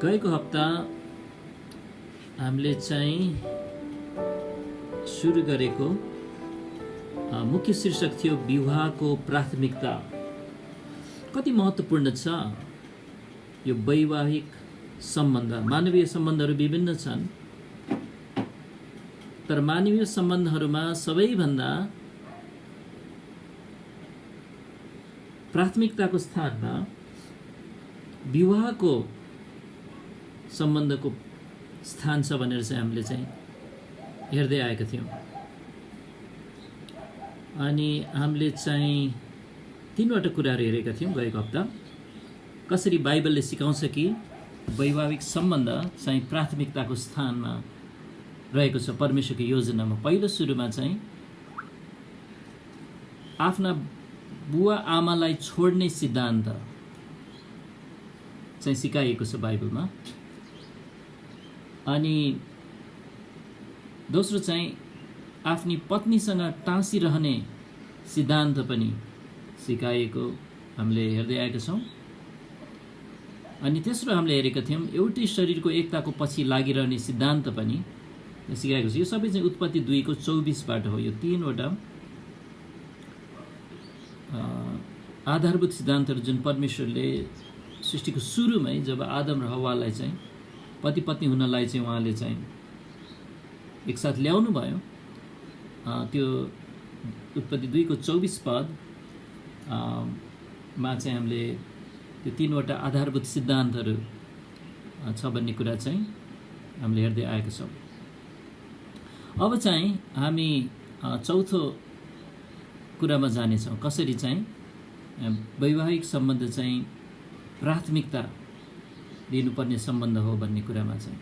गएको हप्ता हामीले चाहिँ सुरु गरेको मुख्य शीर्षक थियो विवाहको प्राथमिकता। कति महत्त्वपूर्ण छ यो वैवाहिक सम्बन्ध। मानवीय सम्बन्धहरू विभिन्न छन्, तर मानवीय सम्बन्धहरूमा सबैभन्दा प्राथमिकताको स्थानमा विवाहको सम्बन्धको स्थान छ भनेर चाहिँ हामीले चाहिँ हेर्दै आएका थियौँ। अनि हामीले चाहिँ तीनवटा कुराहरू हेरेका थियौँ गएको हप्ता। कसरी बाइबलले सिकाउँछ कि वैवाहिक सम्बन्ध चाहिँ प्राथमिकताको स्थानमा रहेको छ परमेश्वरको योजनामा। पहिलो सुरुमा चाहिँ आफ्ना बुवा आमालाई छोड्ने सिद्धान्त चाहिँ सिकाइएको छ बाइबलमा। अनि दोस्रो चाहिँ आफ्नी पत्नीसँग टाँसिरहने सिद्धान्त पनि सिकाएको हामीले हेर्दै आएका छौँ। अनि तेस्रो हामीले हेरेका थियौँ एउटै शरीरको एकताको पछि लागिरहने सिद्धान्त पनि सिकाएको छ। यो सबै चाहिँ उत्पत्ति 2:24बाट हो। यो तीनवटा आधारभूत सिद्धान्तहरू जुन परमेश्वरले सृष्टिको सुरुमै जब आदम र हव्वालाई चाहिँ पति पत्नी हुनलाई चाहिँ उहाँले चाहिँ एकसाथ ल्याउनु भयो, त्यो उत्पत्ति 2:24 मा चाहिँ हामीले त्यो तीनवटा आधारभूत सिद्धान्तहरू छ भन्ने कुरा चाहिँ हामीले हेर्दै आएका छौँ। अब चाहिँ हामी चौथो कुरामा जानेछौँ, कसरी चाहिँ वैवाहिक सम्बन्ध चाहिँ प्राथमिकता दिनुपर्ने सम्बन्ध हो भन्ने कुरामा चाहिँ।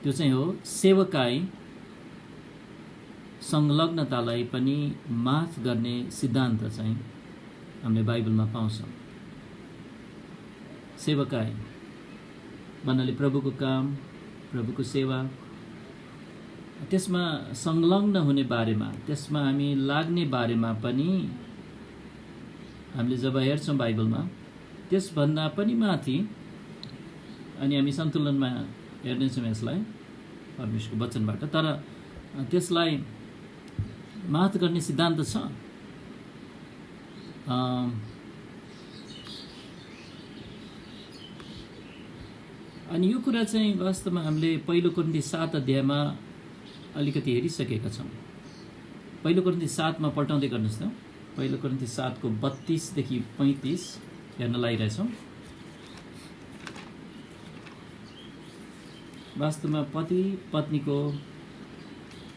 त्यो चाहिँ हो सेवकाई संलग्नतालाई पनि माफ गर्ने सिद्धान्त चाहिँ हामीले बाइबलमा पाउँछौँ। सेवकाई भन्नाले प्रभुको काम, प्रभुको सेवा, त्यसमा संलग्न हुने बारेमा, त्यसमा हामी लाग्ने बारेमा पनि हामीले जब हेर्छौँ बाइबलमा, त्यसभन्दा पनि माथि अनि हामी सन्तुलनमा हेर्नेछौँ यसलाई परमेश्वरको वचनबाट। तर त्यसलाई माफ गर्ने सिद्धान्त छ। अनि यो कुरा चाहिँ वास्तवमा हामीले पहिलो कोरिन्थी 7 अध्यायमा अलिकति हेरिसकेका छौँ। पहिलो कोरिन्थी 7मा पल्टाउँदै गर्नुहोस् न। पहिलो कोरिन्थी 7को 32देखि 35 हेर्न लागिरहेछौँ। वास्तवमा पति पत्नीको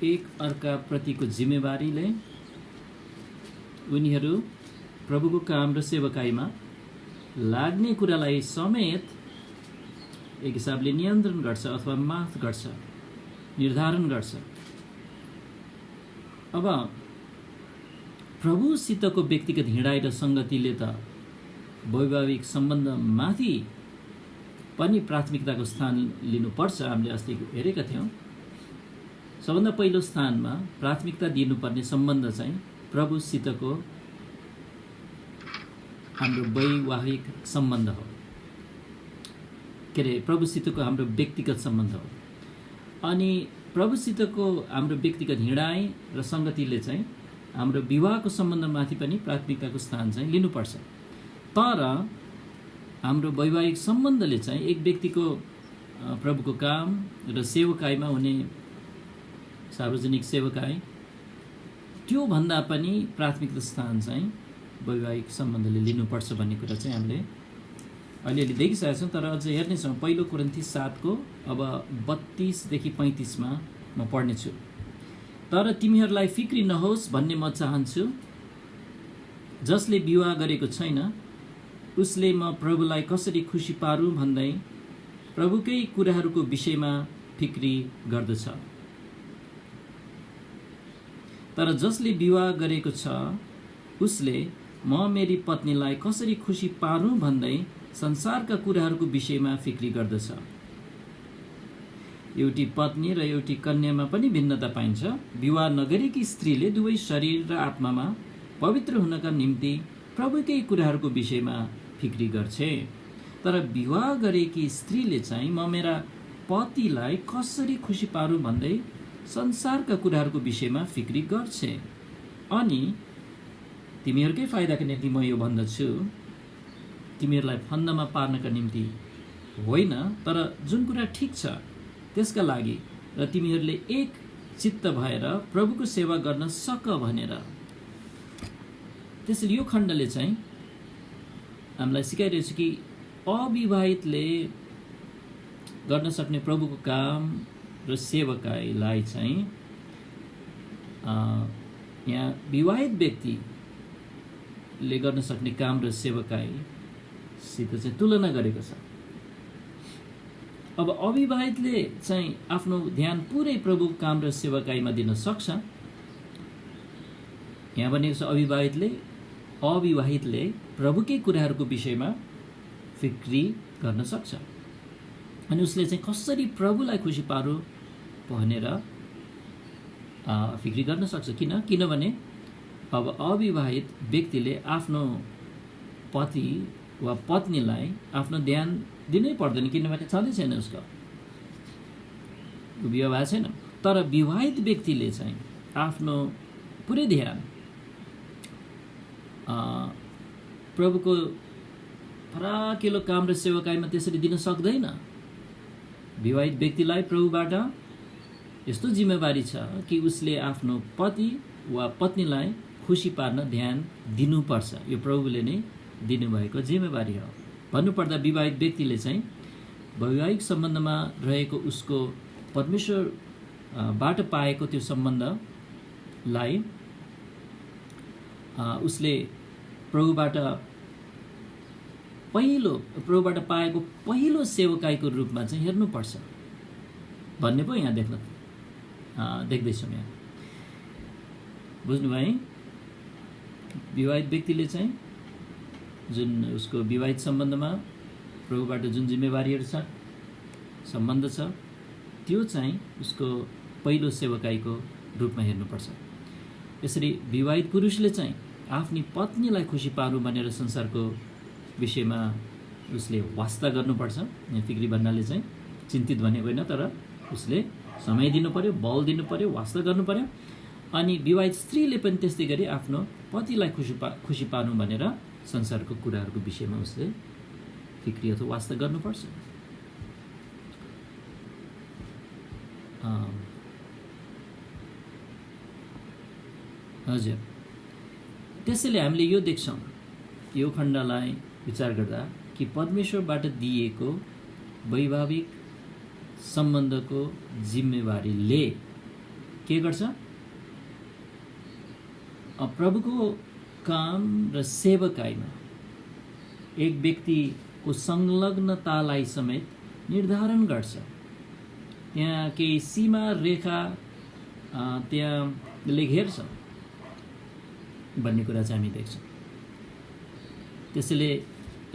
एक अर्का प्रतिको जिम्मेवारीले उनीहरू प्रभुको काम र सेवकाईमा लाग्ने कुरालाई समेत एक हिसाबले नियन्त्रण गर्छ अथवा माफ गर्छ, निर्धारण गर्छ। अब प्रभुसितको व्यक्तिगत हिँडाइ र सङ्गतिले त वैवाहिक सम्बन्धमाथि पनि प्राथमिकताको स्थान लिनुपर्छ। हामीले अस्ति हेरेका थियौँ सबभन्दा पहिलो स्थानमा प्राथमिकता दिनुपर्ने सम्बन्ध चाहिँ प्रभुसितको हाम्रो वैवाहिक सम्बन्ध हो। के अरे, प्रभुसितको हाम्रो व्यक्तिगत सम्बन्ध हो। अनि प्रभुसितको हाम्रो व्यक्तिगत हिँडाइ र सङ्गतिले चाहिँ हाम्रो विवाहको सम्बन्धमाथि पनि प्राथमिकताको स्थान चाहिँ लिनुपर्छ। तर हाम्रो वैवाहिक सम्बन्धले चाहिँ एक व्यक्तिको प्रभुको काम र सेवकाईमा हुने सार्वजनिक सेवकाई, त्यो भन्दा पनि प्राथमिकता स्थान चाहिँ वैवाहिक सम्बन्धले लिनुपर्छ भन्ने कुरा चाहिँ हामीले अलिअलि देखिसकेका छौँ। तर अझै हेर्नेछौँ पहिलो कोरिन्थी 7को अब 32देखि 35मा म पढ्नेछु। तर तिमीहरूलाई फिक्री नहोस् भन्ने म चाहन्छु, जसले विवाह गरेको छैन उसले म प्रभुलाई कसरी खुसी पारूँ भन्दै प्रभुकै कुराहरूको विषयमा फिक्री गर्दछ। तर जसले विवाह गरेको छ उसले म मेरी पत्नीलाई कसरी खुसी पारूँ भन्दै संसारका कुराहरूको विषयमा फिक्री गर्दछ। एउटी पत्नी र एउटी कन्यामा पनि भिन्नता पाइन्छ। विवाह नगरेकी स्त्रीले दुवै शरीर र आत्मामा पवित्र हुनका निम्ति प्रभुकै कुराहरूको विषयमा फिक्री गर्छे। तर विवाह गरेकी स्त्रीले चाहिँ म मेरा पतिलाई कसरी खुसी पारूँ भन्दै संसारका कुराहरूको विषयमा फिक्री गर्छे। अनि तिमीहरूकै फाइदाका निम्ति म यो भन्दछु, तिमीहरूलाई फन्दामा पार्नका निम्ति होइन, तर जुन कुरा ठिक छ त्यसका लागि र तिमीहरूले एक चित्त भएर प्रभुको सेवा गर्न सक भनेर। त्यसैले यो खण्डले चाहिँ हामीलाई सिकाइरहेछ कि अविवाहितले गर्न सक्ने प्रभुको काम र सेवकाईलाई चाहिँ यहाँ विवाहित व्यक्तिले गर्न सक्ने काम र सेवकाईसित चाहिँ तुलना गरेको छ। अब अविवाहितले चाहिँ आफ्नो ध्यान पुरै प्रभुको काम र सेवकाईमा दिन सक्छ। यहाँ भनेको छ अविवाहितले प्रभुकै कुराहरूको विषयमा फिक्री गर्न सक्छ। अनि उसले चाहिँ कसरी प्रभुलाई खुसी पारो भनेर फिक्री गर्न सक्छ। किनभने अब अविवाहित व्यक्तिले आफ्नो पति वा पत्नीलाई आफ्नो ध्यान दिनै पर्दैन, किनभने छँदै छैन, उसको विवाह छैन। तर विवाहित व्यक्तिले चाहिँ आफ्नो पुरै ध्यान प्रभुको फराकिलो काम र सेवकाईमा त्यसरी दिन सक्दैन। विवाहित व्यक्तिलाई प्रभुबाट यस्तो जिम्मेवारी छ कि उसले आफ्नो पति वा पत्नीलाई खुसी पार्न ध्यान दिनुपर्छ। यो प्रभुले नै दिनुभएको जिम्मेवारी हो। भन्नुपर्दा विवाहित व्यक्तिले चाहिँ वैवाहिक सम्बन्धमा रहेको उसको परमेश्वरबाट पाएको त्यो सम्बन्धलाई उसले प्रभुबाट पाएको पहिलो सेवकाईको रूपमा चाहिँ हेर्नुपर्छ भन्ने पो यहाँ देख्दैछौँ। यहाँ बुझ्नुभयो? विवाहित व्यक्तिले चाहिँ जुन उसको विवाहित सम्बन्धमा प्रभुबाट जुन जिम्मेवारीहरू छ, सम्बन्ध छ, त्यो चाहिँ उसको पहिलो सेवकाईको रूपमा हेर्नुपर्छ। यसरी विवाहित पुरुषले चाहिँ आफ्नी पत्नीलाई खुसी पार्नु भनेर संसारको विषयमा उसले वास्ता गर्नुपर्छ। यहाँ फिक्री भन्नाले चाहिँ चिन्तित भनेको होइन, तर उसले समय दिनु पर्यो, बल दिनु पर्यो, वास्ता गर्नु पर्यो। अनि विवाहित स्त्रीले पनि त्यस्तै गरी आफ्नो पतिलाई खुसी पार्नु भनेर संसारको कुराहरूको विषयमा उसले फिक्री अथवा वास्ता गर्नुपर्छ। हजुर, त्यसैले हामीले यो देख्छौँ यो खण्डलाई विचार गर्दा कि परमेश्वरबाट दिएको वैवाहिक सम्बन्धको जिम्मेवारीले के गर्छ? प्रभुको काम र सेवकाईमा एक व्यक्तिको संलग्नतालाई समेत निर्धारण गर्छ। त्यहाँ केही सीमा रेखा त्यहाँ लेखेर छ भन्ने कुरा चाहिँ हामी देख्छौँ। त्यसैले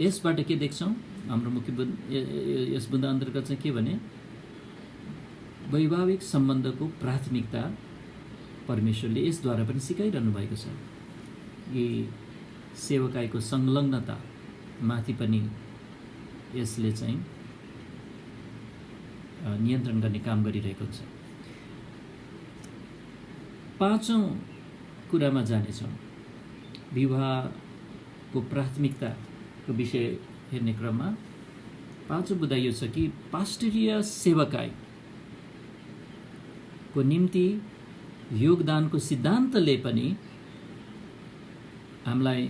यसबाट के देख्छौँ? हाम्रो मुख्य यस बुँदा अन्तर्गत चाहिँ के भने वैवाहिक सम्बन्धको प्राथमिकता परमेश्वरले यसद्वारा पनि सिकाइरहनु भएको छ। यी सेवकाईको संलग्नता माथि पनि यसले चाहिँ नियन्त्रण गर्ने काम गरिरहेको हुन्छ। पाँचौं कुरामा जानेछौँ। विवाहको प्राथमिकताको विषय हेर्ने क्रममा पाँचौं बुँदा यो छ कि पास्टरीय सेवकाईको निम्ति योगदानको सिद्धान्तले पनि हामीलाई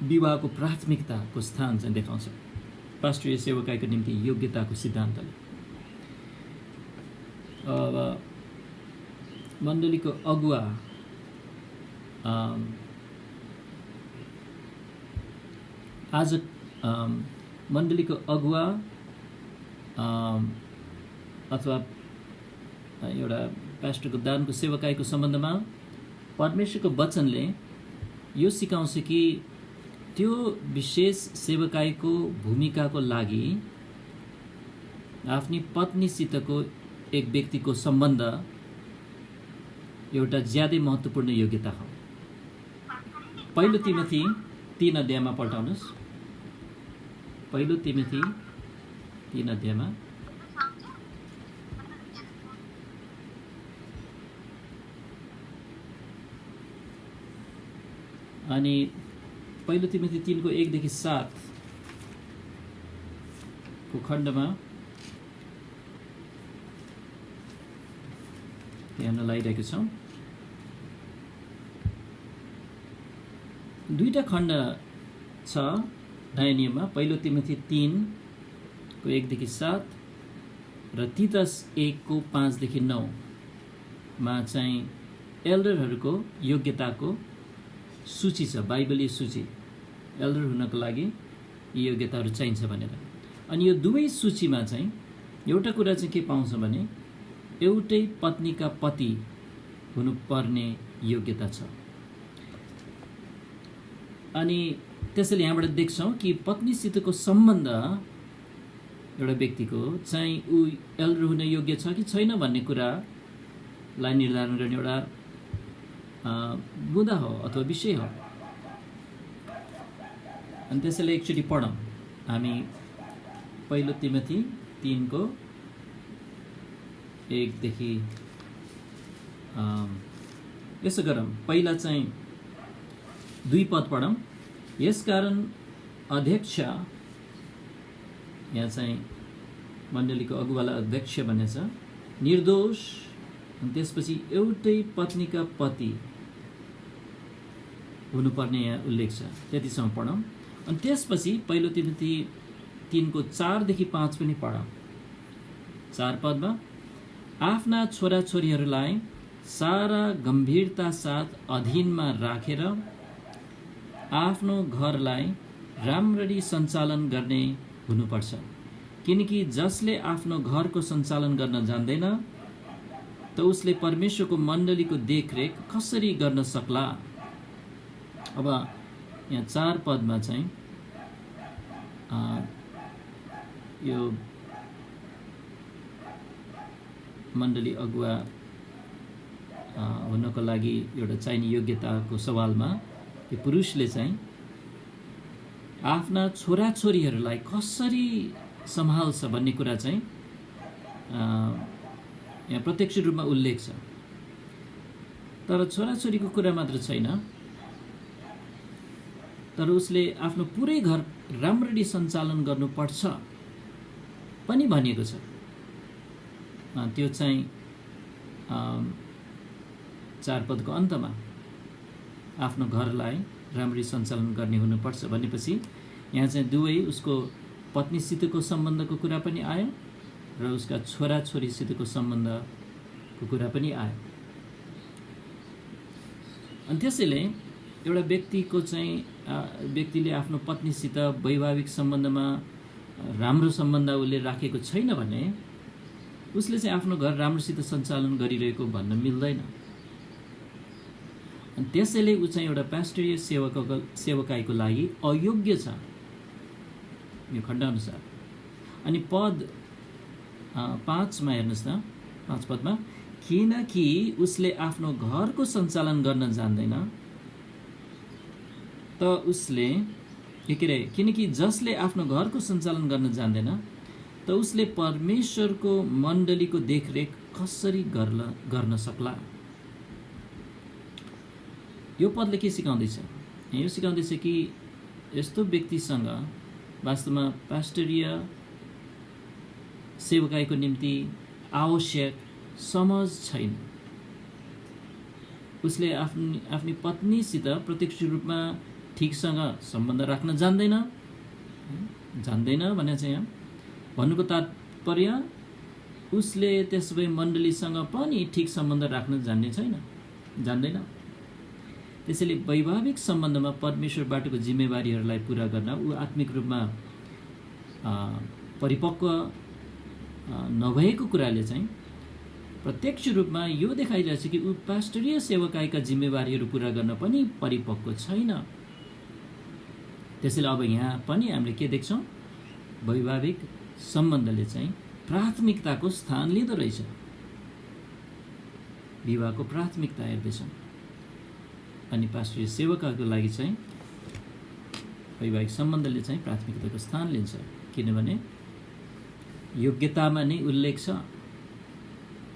विवाहको प्राथमिकताको स्थान चाहिँ देखाउँछ। पास्टरीय सेवकाईको निम्ति योग्यताको सिद्धान्तले अब मण्डलीको अगुवा आज मण्डलीको अगुवा अथवा एउटा पास्टरको दानको सेवकाईको सम्बन्धमा परमेश्वरको वचनले यो सिकाउँछ कि त्यो विशेष सेवकाईको भूमिकाको लागि आफ्नी पत्नीसितको एक व्यक्तिको सम्बन्ध एउटा ज्यादै महत्त्वपूर्ण योग्यता हो। पहिलो तिमोथी 3 अध्यायमा पल्टाउनुहोस्। पहिलो तिमोथी 3 अध्यायमा अनि पहिलो तिमोथी 3 को 1 देखि 7 को खण्डमा हेर्न लागिरहेको छौँ। दुईटा खण्ड छ नयाँ नियममा, पहिलो तिमोथी 3 को 1 देखि 7 र तीतस 1 को 5 देखि 9 मा चाहिँ एल्डरहरूको योग्यताको सूची छ, बाइबलीय सूची, एल्डर हुनको लागि यी योग्यताहरू चाहिन्छ भनेर। अनि यो दुवै सूचीमा चाहिँ एउटा कुरा चाहिँ के पाउँछ भने एउटै पत्नीका पति हुनुपर्ने योग्यता छ। अनि त्यसैले यहाँबाट देख्छौँ कि पत्नीसितको सम्बन्ध एउटा व्यक्तिको चाहिँ ऊ एल्डर हुने योग्य छ कि छैन भन्ने कुरालाई निर्धारण गर्ने एउटा बुँदा हो अथवा विषय हो। अनि त्यसैले एकचोटि पढौँ हामी पहिलो तिमोथी 3 को 1 देखि यसो गरौँ, पहिला चाहिँ 2 पद पढौँ। यसकारण अध्यक्ष, यहाँ चाहिँ मण्डलीको अगुवालाई अध्यक्ष भनेछ, निर्दोष, अनि त्यसपछि एउटै पत्नीका पति हुनुपर्ने यहाँ उल्लेख छ। त्यतिसम्म पढौँ। अनि त्यसपछि पहिलो तिमोथी 3 को 4 देखि 5 पनि पढौँ। 4 पदमा आफ्ना छोराछोरीहरूलाई सारा गम्भीरता साथ अधीनमा राखेर आफ्नो घरलाई राम्ररी सञ्चालन गर्ने हुनुपर्छ, किनकि जसले आफ्नो घरको सञ्चालन गर्न जान्दैन त उसले परमेश्वरको मण्डलीको देखरेख कसरी गर्न सक्ला। अब यहाँ 4 पदमा चाहिँ यो मण्डली अगुवा हुनको लागि एउटा चाहिने योग्यताको सवालमा यो पुरुषले चाहिँ आफ्ना छोराछोरीहरूलाई कसरी सम्हाल्छ भन्ने कुरा चाहिँ यहाँ प्रत्यक्ष रूपमा उल्लेख छ। तर छोराछोरीको कुरा मात्र छैन, तर उसले आफ्नो पुरै घर राम्ररी सञ्चालन गर्नुपर्छ पनि भनिएको छ। त्यो चाहिँ 4 पदको अन्तमा आफ्नो घरलाई राम्ररी सञ्चालन गर्ने हुनुपर्छ भनेपछि यहाँ चाहिँ दुवै उसको पत्नीसितको सम्बन्धको कुरा पनि आयो र उसका छोराछोरीसितको सम्बन्धको कुरा पनि आयो। अनि त्यसैले एउटा व्यक्तिको चाहिँ व्यक्तिले आफ्नो पत्नीसित वैवाहिक सम्बन्धमा राम्रो सम्बन्ध उसले राखेको छैन भने उसले चाहिँ आफ्नो घर राम्रोसित सञ्चालन गरिरहेको भन्न मिल्दैन। अनि त्यसैले ऊ चाहिँ एउटा पास्टरीय सेवकाईको लागि अयोग्य छ यो खण्डअनुसार। अनि पद 5 मा हेर्नुहोस् न, 5 पदमा किनकि उसले आफ्नो घरको सञ्चालन गर्न जान्दैन त उसले के रे, किनकि जसले आफ्नो घरको सञ्चालन गर्न जान्दैन त उसले परमेश्वरको मण्डलीको देखरेख कसरी गर्न सक्ला। यो पदले के सिकाउँदैछ? यो सिकाउँदैछ कि यस्तो व्यक्तिसँग वास्तवमा पास्टरीय सेवकाईको निम्ति आवश्यक समझ छैन। उसले आफ्नी पत्नीसित प्रत्यक्ष रूपमा ठिकसँग सम्बन्ध राख्न जान्दैन भने चाहिँ यहाँ भन्नुको तात्पर्य उसले त्यसो भए मण्डलीसँग पनि ठिक सम्बन्ध राख्न जान्दैन। त्यसैले वैवाहिक सम्बन्धमा परमेश्वरबाटको जिम्मेवारीहरूलाई पुरा गर्न ऊ आत्मिक रूपमा परिपक्व नभएको कुराले चाहिँ प्रत्यक्ष रूपमा यो देखाइरहेछ कि ऊ पास्टरीय सेवकाईका जिम्मेवारीहरू पुरा गर्न पनि परिपक्व छैन। त्यसैले अब यहाँ पनि हामीले के देख्छौँ? वैवाहिक सम्बन्धले चाहिँ प्राथमिकताको स्थान लिँदो रहेछ। विवाहको प्राथमिकता हेर्दैछौँ। अनि पास्टरीय सेवकाको लागि चाहिँ वैवाहिक सम्बन्धले चाहिँ प्राथमिकताको स्थान लिन्छ, किनभने योग्यतामा नै उल्लेख छ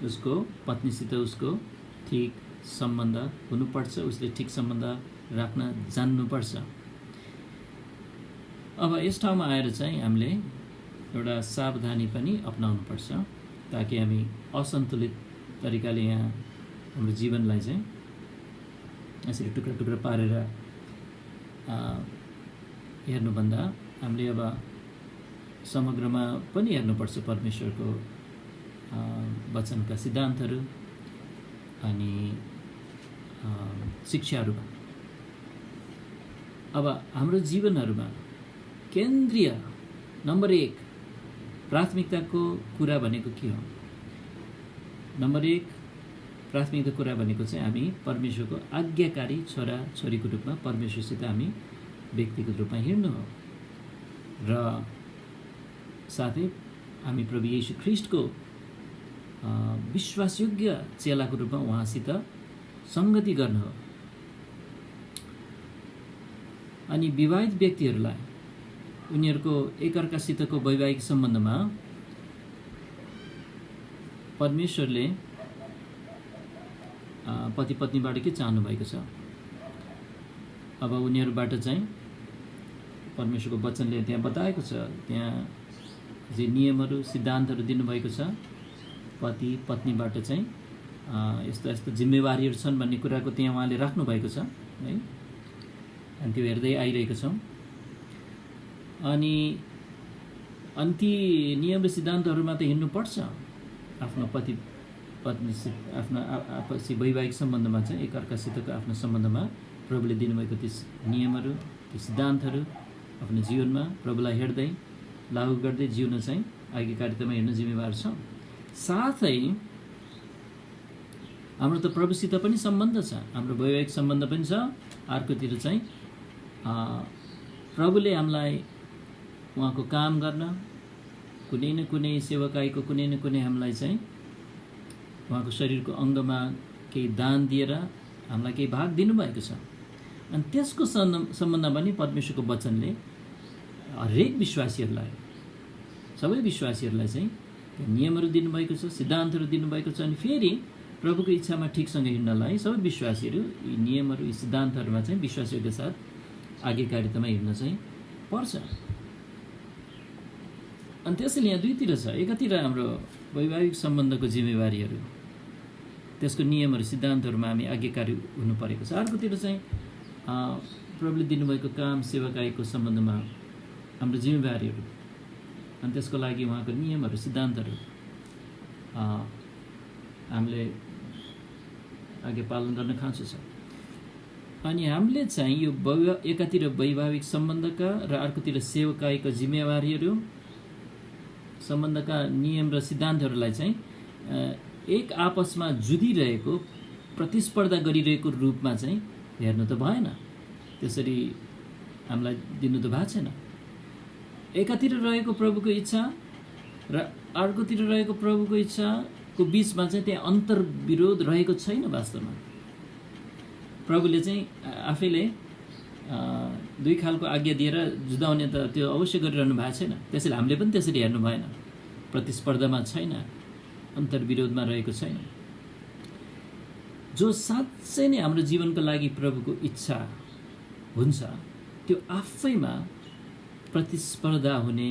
उसको पत्नीसित उसको ठिक सम्बन्ध हुनुपर्छ, उसले ठिक सम्बन्ध राख्न जान्नुपर्छ। अब यस ठाउँमा आएर चाहिँ हामीले एउटा सावधानी पनि अपनाउनुपर्छ ताकि हामी असन्तुलित तरिकाले यहाँ हाम्रो जीवनलाई चाहिँ यसरी टुक्रा टुक्रा पारेर हेर्नुभन्दा हामीले अब समग्रमा पनि हेर्नुपर्छ परमेश्वरको वचनका सिद्धान्तहरू अनि शिक्षाहरूमा। अब हाम्रो जीवनहरूमा केन्द्रीय नम्बर 1 प्राथमिकताको कुरा भनेको के हो? नम्बर 1 प्राथमिकता कुरा भनेको चाहिँ हामी परमेश्वरको आज्ञाकारी छोरा छोरीको रूपमा परमेश्वरसित हामी व्यक्तिगत रूपमा हिँड्नु हो र साथै हामी प्रभु येशू ख्रीष्टको विश्वासयोग्य चेलाको रूपमा उहाँसित सङ्गति गर्नु हो। अनि विवाहित व्यक्तिहरूलाई उनीहरूको एकअर्कासितको वैवाहिक सम्बन्धमा परमेश्वरले पति पत्नीबाट के चाहनु भएको छ? अब उनीहरूबाट चाहिँ परमेश्वरको वचनले त्यहाँ बताएको छ, त्यहाँ जे नियमहरू सिद्धान्तहरू दिनुभएको छ पति पत्नीबाट चाहिँ यस्तो यस्तो जिम्मेवारीहरू छन् भन्ने कुराको त्यहाँ उहाँले राख्नु भएको छ है। अनि त्यो हेर्दै आइरहेको छौँ। अनि ती नियम र सिद्धान्तहरूमा त हिँड्नुपर्छ। आफ्नो पति पत्नीसित आफ्नो आपसी वैवाहिक सम्बन्धमा चाहिँ एकअर्कासितको आफ्नो सम्बन्धमा प्रभुले दिनुभएको ती नियमहरू ती सिद्धान्तहरू आफ्नो जीवनमा प्रभुलाई हेर्दै लागू गर्दै जिउन चाहिँ आज्ञाकारितामा हिँड्न जिम्मेवार छ। साथै हाम्रो त प्रभुसित पनि सम्बन्ध छ, हाम्रो वैवाहिक सम्बन्ध पनि छ। अर्कोतिर चाहिँ प्रभुले हामीलाई उहाँको काम गर्न कुनै न कुनै सेवकाईको कुनै न कुनै हामीलाई चाहिँ उहाँको शरीरको अङ्गमा केही दान दिएर हामीलाई केही भाग दिनुभएको छ। अनि त्यसको सम्बन्धमा पनि परमेश्वरको वचनले हरेक विश्वासीहरूलाई सबै विश्वासीहरूलाई चाहिँ नियमहरू दिनुभएको छ, सिद्धान्तहरू दिनुभएको छ। अनि फेरि प्रभुको इच्छामा ठिकसँग हिँड्नलाई सबै विश्वासीहरू यी नियमहरू यी सिद्धान्तहरूमा चाहिँ विश्वासीहरूको साथ आज्ञाकारितामा हिँड्न चाहिँ पर्छ। अनि त्यसैले यहाँ दुईतिर छ, एकातिर हाम्रो वैवाहिक सम्बन्धको जिम्मेवारीहरू त्यसको नियमहरू सिद्धान्तहरूमा हामी आज्ञाकारी हुनु परेको छ। अर्कोतिर चाहिँ प्रभुले दिनुभएको काम सेवाकाईको सम्बन्धमा हाम्रो जिम्मेवारीहरू अनि त्यसको लागि उहाँको नियमहरू सिद्धान्तहरू हामीले आज्ञा पालन गर्न खाँचो छ। अनि हामीले चाहिँ यो एकातिर वैवाहिक सम्बन्धका र अर्कोतिर सेवकाईको जिम्मेवारीहरू सम्बन्धका नियम र सिद्धान्तहरूलाई चाहिँ एक आपसमा जुधिरहेको प्रतिस्पर्धा गरिरहेको रूपमा चाहिँ हेर्नु त भएन, त्यसरी हामीलाई दिनु त भएको छैन। एकातिर रहेको प्रभुको इच्छा र अर्कोतिर रहेको प्रभुको इच्छाको बिचमा चाहिँ त्यहाँ अन्तर्विरोध रहेको छैन। वास्तवमा प्रभुले चाहिँ आफैले दुई खालको आज्ञा दिएर जुदाउने त त्यो अवश्य गरिरहनु भएको छैन। त्यसैले हामीले पनि त्यसरी हेर्नु भएन, प्रतिस्पर्धामा छैन, अन्तर्विरोधमा रहेको छैन। जो साँच्चै नै हाम्रो जीवनको लागि प्रभुको इच्छा हुन्छ त्यो आफैमा प्रतिस्पर्धा हुने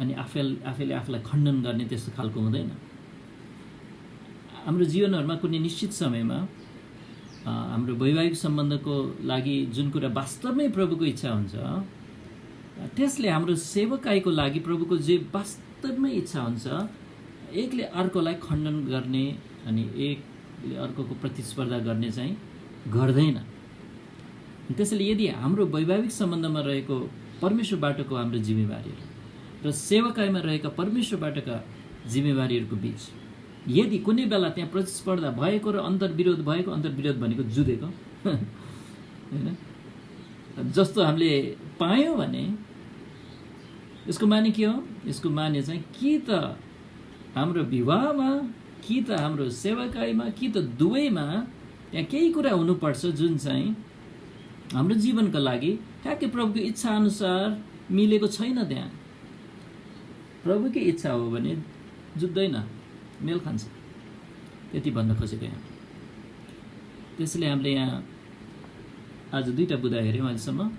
अनि आफैले आफूलाई खण्डन गर्ने त्यस्तो खालको हुँदैन। हाम्रो जीवनहरूमा कुनै निश्चित समयमा हाम्रो वैवाहिक सम्बन्धको लागि जुन कुरा वास्तवमै प्रभुको इच्छा हुन्छ त्यसले हाम्रो सेवकाईको लागि प्रभुको जे वास्तवमै इच्छा हुन्छ एकले अर्कोलाई खण्डन गर्ने अनि एकले अर्कोको प्रतिस्पर्धा गर्ने चाहिँ गर्दैन। त्यसैले यदि हाम्रो वैवाहिक सम्बन्धमा रहेको परमेश्वरबाटको हाम्रो जिम्मेवारीहरू र सेवकाईमा रहेका परमेश्वरबाटका जिम्मेवारीहरूको बिच यदि कुनै बेला त्यहाँ प्रतिस्पर्धा भएको र अन्तर्विरोध भएको, अन्तर्विरोध भनेको जुधेको होइन, जस्तो हामीले पायौँ भने यसको माने के हो? यसको माने चाहिँ कि त हाम्रो विवाहमा कि त हाम्रो सेवाकाईमा कि त दुवैमा त्यहाँ केही कुरा हुनुपर्छ जुन चाहिँ हाम्रो जीवनका लागि ठ्याक्कै प्रभुको इच्छा अनुसार मिलेको छैन। त्यहाँ प्रभुकै इच्छा हो भने जुत्दैन, मेल खान्छ, त्यति भन्न खोजेको यहाँ। त्यसैले हामीले यहाँ आज 2टा बुँदा हेऱ्यौँ अहिलेसम्म।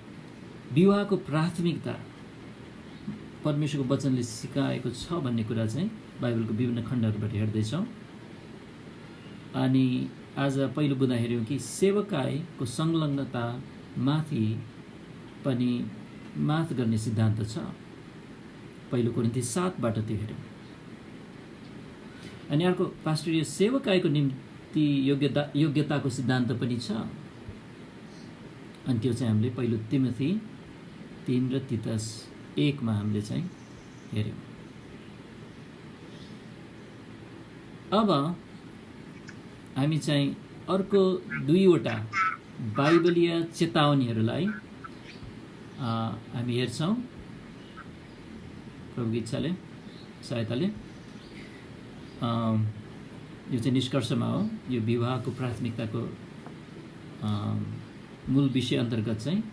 विवाहको प्राथमिकता परमेश्वरको वचनले सिकाएको छ भन्ने कुरा चाहिँ बाइबलको विभिन्न खण्डहरूबाट हेर्दैछौँ। अनि आज पहिलो बुँदा हेऱ्यौँ कि सेवकाईको संलग्नता माथि पनि माथ गर्ने सिद्धान्त छ। पहिलो कोरिन्थी 7बाट त्यो हेऱ्यौँ। अनि अर्को पास्टर यो सेवकाईको निम्ति योग्यताको सिद्धान्त पनि छ। अनि त्यो चाहिँ हामीले पहिलो तिमोथी 3 र तीतस 1 मा हामीले चाहिँ हेऱ्यौँ। अब हामी चाहिँ अर्को 2वटा बाइबलीय चेतावनीहरूलाई हामी हेर्छौँ प्रभुको इच्छाले, सहायताले। यो चाहिँ निष्कर्षमा हो। यो विवाहको प्राथमिकताको मूल विषय अन्तर्गत चाहिँ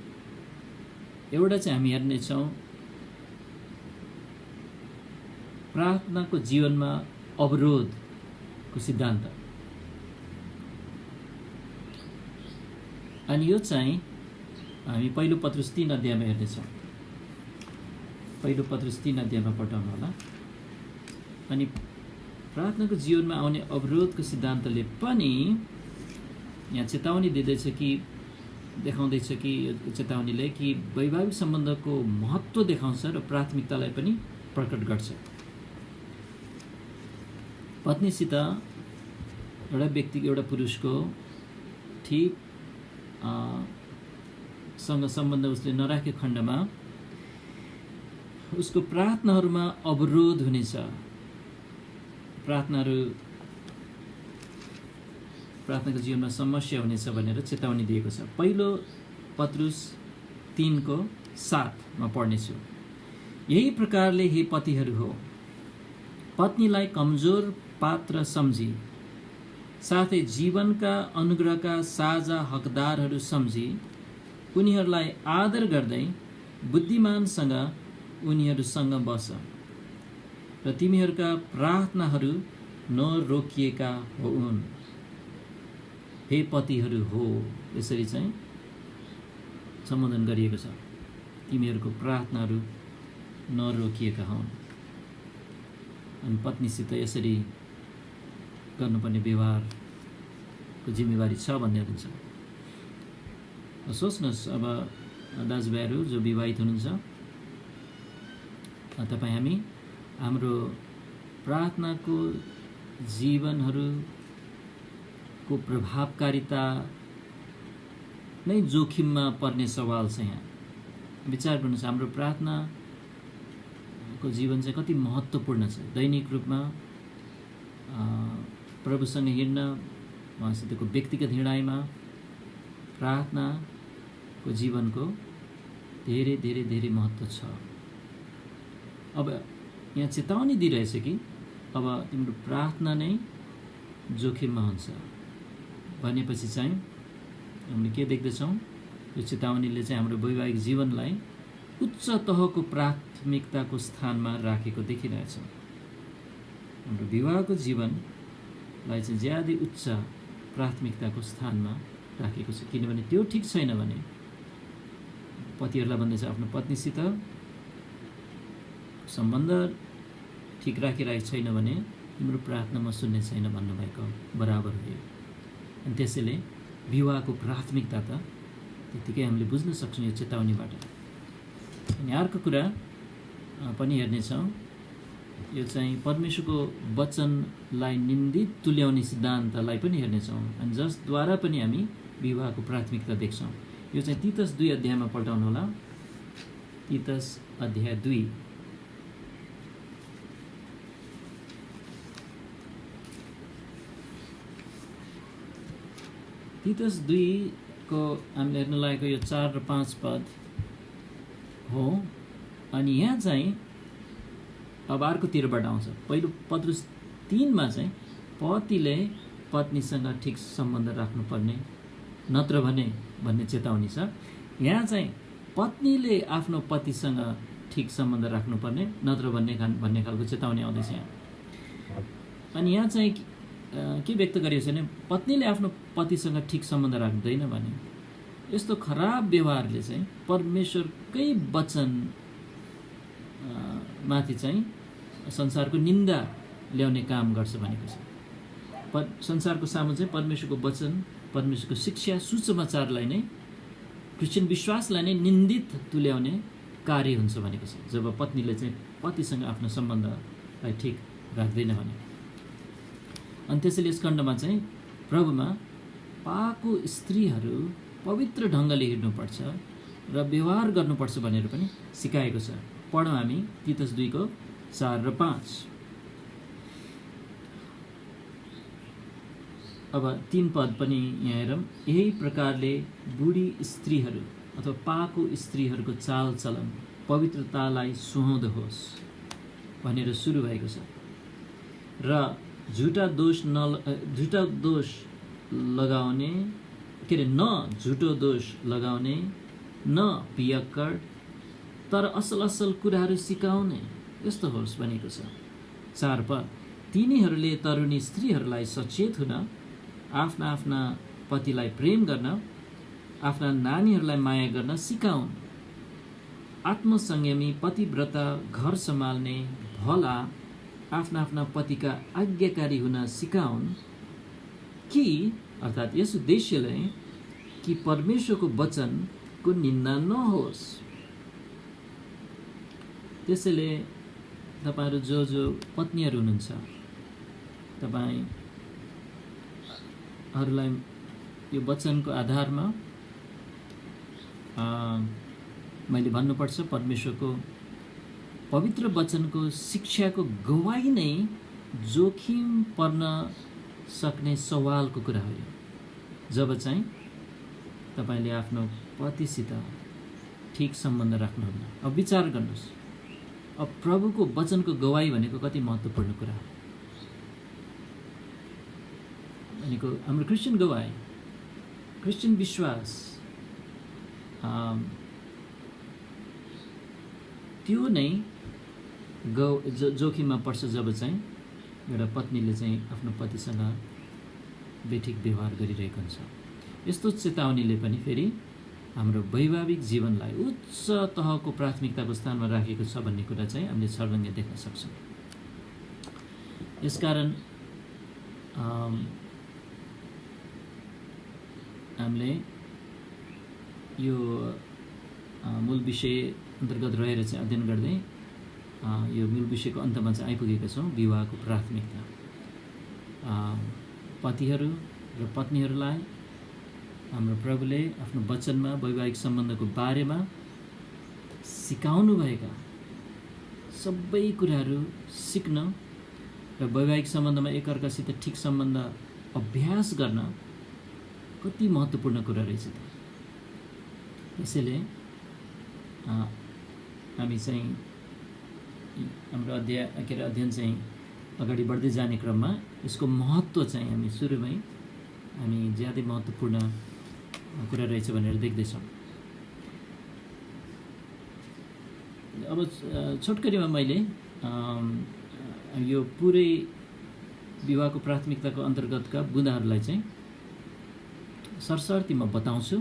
एउटा चाहिँ हामी हेर्नेछौँ प्रार्थनाको जीवनमा अवरोधको सिद्धान्त। अनि यो चाहिँ हामी पहिलो पत्रुस 3 अध्यायमा हेर्नेछौँ। पहिलो पत्रुस 3 अध्यायमा पढ्नु होला। अनि प्रार्थनाको जीवनमा आउने अवरोधको सिद्धान्तले पनि यहाँ चेतावनी दिँदैछ कि देखाउँदैछ कि यो चेतावनीले कि वैवाहिक सम्बन्धको महत्त्व देखाउँछ र प्राथमिकतालाई पनि प्रकट गर्छ। पत्नीसित एउटा व्यक्तिको, एउटा पुरुषको ठिक सँग सम्बन्ध उसले नराखेको खण्डमा उसको प्रार्थनाहरूमा अवरोध हुनेछ। प्रार्थनाको जीवनमा समस्या हुनेछ भनेर चेतावनी दिएको छ। पहिलो पत्रुस 3:7 मा पढ्नेछु। यही प्रकारले हे पतिहरू हो, पत्नीलाई कमजोर पात्र सम्झी, साथै जीवनका अनुग्रहका साझा हकदारहरू सम्झी उनीहरूलाई आदर गर्दै बुद्धिमानसँग उनीहरूसँग बस र तिमीहरूका प्रार्थनाहरू नरोकिएका होउन्। हे पतिहरू हो, यसरी चाहिँ सम्बोधन गरिएको छ। तिमीहरूको प्रार्थनाहरू नरोकिएका हुन्। अनि पत्नीसित यसरी गर्नुपर्ने व्यवहारको जिम्मेवारी छ भन्ने हुन्छ। सोच्नुहोस्, अब दाजुभाइहरू जो विवाहित हुनुहुन्छ, तपाईँ हामी हाम्रो प्रार्थनाको जीवनहरूको प्रभावकारिता नै जोखिममा पर्ने सवाल छ। यहाँ विचार गर्नुहोस्, हाम्रो प्रार्थनाको जीवन चाहिँ कति महत्त्वपूर्ण छ। दैनिक रूपमा प्रभुसँग हिँड्न, उहाँसितको व्यक्तिगत हिँडाइमा प्रार्थनाको जीवनको धेरै धेरै धेरै महत्त्व छ। अब यहाँ चेतावनी दिइरहेछ कि अब तिम्रो प्रार्थना नै जोखिममा हुन्छ भनेपछि चाहिँ हामीले के देख्दछौँ? यो चेतावनीले चाहिँ हाम्रो वैवाहिक जीवनलाई उच्च तहको प्राथमिकताको स्थानमा राखेको देखिरहेछौँ। हाम्रो विवाहको जीवनलाई चाहिँ ज्यादै उच्च प्राथमिकताको स्थानमा राखेको छ। किनभने त्यो ठिक छैन भने पतिहरूलाई भन्दैछ आफ्नो पत्नीसित सम्बन्ध ठिक राखिरहेको छैन भने तिम्रो प्रार्थना म सुन्ने छैन भन्नुभएको बराबर हो। अनि त्यसैले विवाहको प्राथमिकता त त्यतिकै हामीले बुझ्न सक्छौँ यो चेतावनीबाट। अनि अर्को कुरा पनि हेर्नेछौँ, यो चाहिँ परमेश्वरको वचनलाई निन्दित तुल्याउने सिद्धान्तलाई पनि हेर्नेछौँ। अनि जसद्वारा पनि हामी विवाहको प्राथमिकता देख्छौँ। यो चाहिँ तीतस 2 अध्यायमा पल्टाउनु होला। तीतस अध्याय 2। तीतस 2 को हामीले हेर्न लागेको यो 4 र 5 पद हो। अनि यहाँ चाहिँ अब अर्कोतिरबाट आउँछ। पहिलो पत्रुस 3 मा चाहिँ पतिले पत्नीसँग ठिक सम्बन्ध राख्नुपर्ने नत्र भने भन्ने चेतावनी छ। यहाँ चाहिँ पत्नीले आफ्नो पतिसँग ठिक सम्बन्ध राख्नुपर्ने, नत्र भन्ने खालको चेतावनी आउँदैछ यहाँ। अनि यहाँ चाहिँ के व्यक्त गरिएको छ भने पत्नीले आफ्नो पतिसँग ठिक सम्बन्ध राख्दैन भने यस्तो खराब व्यवहारले चाहिँ परमेश्वरकै वचन माथि चाहिँ संसारको निन्दा ल्याउने काम गर्छ भनेको छ। संसारको सामु चाहिँ परमेश्वरको वचन, परमेश्वरको शिक्षा, सुसमाचारलाई नै, क्रिस्चियन विश्वासलाई नै निन्दित तुल्याउने कार्य हुन्छ भनेको छ जब पत्नीले चाहिँ पतिसँग आफ्नो सम्बन्धलाई ठिक राख्दैन भने। अनि त्यसैले यस खण्डमा चाहिँ प्रभुमा पाएको स्त्रीहरू पवित्र ढङ्गले हिँड्नुपर्छ र व्यवहार गर्नुपर्छ भनेर पनि सिकाएको छ। पढौँ हामी तीतस 2:4 र 5। अब 3 पद पनि यहाँ हेरौँ। यही प्रकारले बुढी स्त्रीहरू अथवा पाएको स्त्रीहरूको चालचलन पवित्रतालाई सुहाउँदो होस् भनेर सुरु भएको छ र झुटा दोष लगाउने न झुटो दोष लगाउने, न पियक्कड, तर असल कुराहरू सिकाउने यस्तो होस् भनेको छ। 4 पद, तिनीहरूले तरुणी स्त्रीहरूलाई सचेत हुन, आफ्ना पतिलाई प्रेम गर्न, आफ्ना नानीहरूलाई माया गर्न सिकाउन्, आत्मसंयमी पतिव्रता घर सम्हाल्ने भला आफ्ना पतिका आज्ञाकारी हुन सिकाउन्, कि अर्थात् यस उद्देश्यले कि परमेश्वरको वचनको निन्दा नहोस्। त्यसैले तपाईहरू जो पत्नीहरू हुनुहुन्छ, तपाईहरूलाई यो वचनको आधारमा मैले भन्नुपर्छ, परमेश्वरको पवित्र वचनको शिक्षाको गवाही नै जोखिम पर्न सक्ने सवालको कुरा हो। जब चाहिँ तपाईले आफ्नो पतिसित ठिक सम्बन्ध राख्नुहुन्न। अब विचार गर्नुहोस्, अब प्रभुको वचनको गवाही भनेको कति महत्त्वपूर्ण कुरा हो। भनेको हाम्रो क्रिस्चियन गवाही, क्रिस्चियन विश्वास त्यो नै जोखिममा पर्छ जब चाहिँ एउटा पत्नीले चाहिँ आफ्नो पतिसँग बेठिक व्यवहार गरिरहेको हुन्छ। यस्तो चेतावनीले पनि फेरि हाम्रो वैवाहिक जीवनलाई उच्च तहको प्राथमिकताको स्थानमा राखेको छ भन्ने कुरा चाहिँ हामीले सर्वज्ञ देख्न सक्छौँ। यसकारण हामीले यो मूल विषय अन्तर्गत रहेर चाहिँ अध्ययन गर्दै यो मूल विषयको अन्तमा चाहिँ आइपुगेका छौँ। विवाहको प्राथमिकता, पतिहरू र पत्नीहरूलाई हाम्रो प्रभुले आफ्नो वचनमा वैवाहिक सम्बन्धको बारेमा सिकाउनुभएका सबै कुराहरू सिक्न र वैवाहिक सम्बन्धमा एकअर्कासित ठिक सम्बन्ध अभ्यास गर्न कति महत्त्वपूर्ण कुरा रहेछ त। त्यसैले हामी चाहिँ हाम्रो अध्ययन चाहिँ अगाडि बढ्दै जाने क्रममा यसको महत्त्व चाहिँ हामी सुरुमै हामी ज्यादै महत्त्वपूर्ण कुरा रहेछ भनेर देख्दैछौँ। अब छोटकरीमा मैले यो पुरै विवाहको प्राथमिकताको अन्तर्गतका बुँदाहरूलाई चाहिँ सरसर्ती म बताउँछु